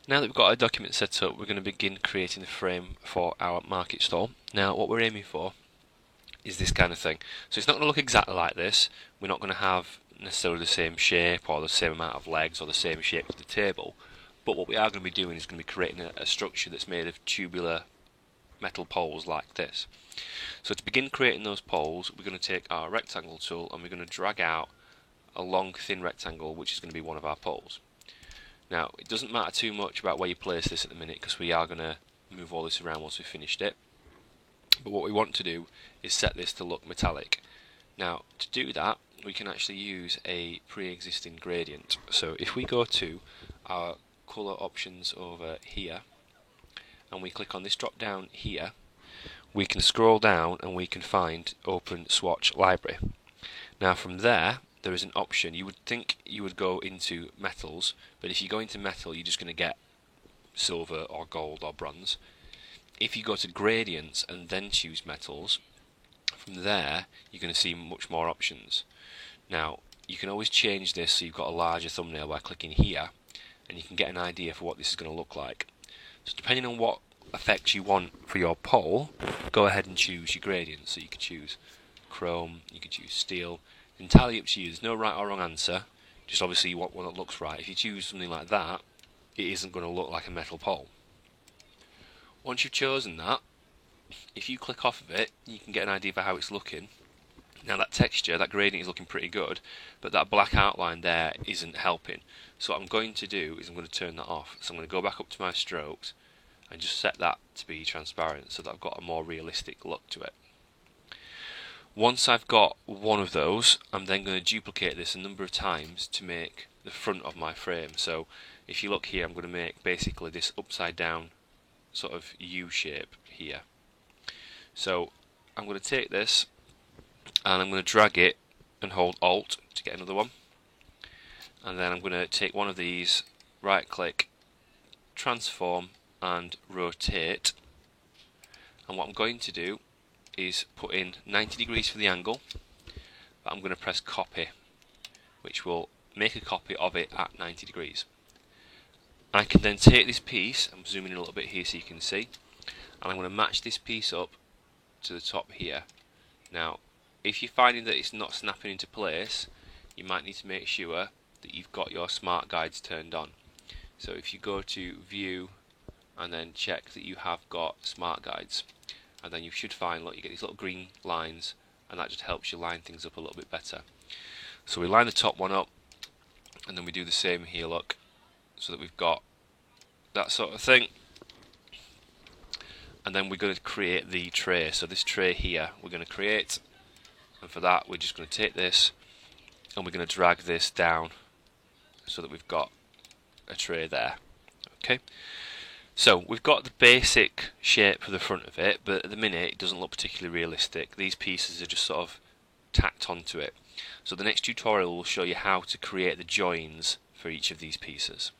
Now that we've got our document set up, we're going to begin creating the frame for our market stall. Now what we're aiming for is this kind of thing. So it's not going to look exactly like this. We're not going to have necessarily the same shape or the same amount of legs or the same shape of the table. But what we are going to be doing is going to be creating a structure that's made of tubular metal poles like this. So to begin creating those poles, we're going to take our rectangle tool and we're going to drag out a long thin rectangle which is going to be one of our poles. Now it doesn't matter too much about where you place this at the minute because we are going to move all this around once we've finished it. But what we want to do is set this to look metallic. Now to do that we can actually use a pre-existing gradient. So if we go to our colour options over here and we click on this drop down here, we can scroll down and we can find Open Swatch Library. Now from there is an option. You would think you would go into metals, but if you go into metal you're just going to get silver or gold or bronze. If you go to gradients and then choose metals, from there you're going to see much more options. Now you can always change this so you've got a larger thumbnail by clicking here, and you can get an idea for what this is going to look like. So depending on what effects you want for your pole, go ahead and choose your gradients. So you could choose chrome, you could choose steel, entirely up to you. There's no right or wrong answer, just obviously you want one that looks right. If you choose something like that, it isn't going to look like a metal pole. Once you've chosen that, if you click off of it, you can get an idea for how it's looking. Now that texture, that gradient is looking pretty good, but that black outline there isn't helping. So what I'm going to do is I'm going to turn that off. So I'm going to go back up to my strokes and just set that to be transparent so that I've got a more realistic look to it. Once I've got one of those, I'm then going to duplicate this a number of times to make the front of my frame. So if you look here, I'm going to make basically this upside down sort of U shape here. So I'm going to take this and I'm going to drag it and hold Alt to get another one, and then I'm going to take one of these, right click, transform and rotate, and what I'm going to do is put in 90 degrees for the angle, but I'm going to press copy, which will make a copy of it at 90 degrees. I can then take this piece, I'm zooming in a little bit here so you can see, and I'm going to match this piece up to the top here. Now if you're finding that it's not snapping into place, you might need to make sure that you've got your smart guides turned on. So if you go to view and then check that you have got smart guides, and then you should find, look, you get these little green lines, and that just helps you line things up a little bit better. So we line the top one up and then we do the same here, look, so that we've got that sort of thing. And then we're going to create the tray. So this tray here we're going to create, and for that we're just going to take this and we're going to drag this down so that we've got a tray there. Okay, so we've got the basic shape for the front of it, but at the minute it doesn't look particularly realistic. These pieces are just sort of tacked onto it. So the next tutorial will show you how to create the joins for each of these pieces.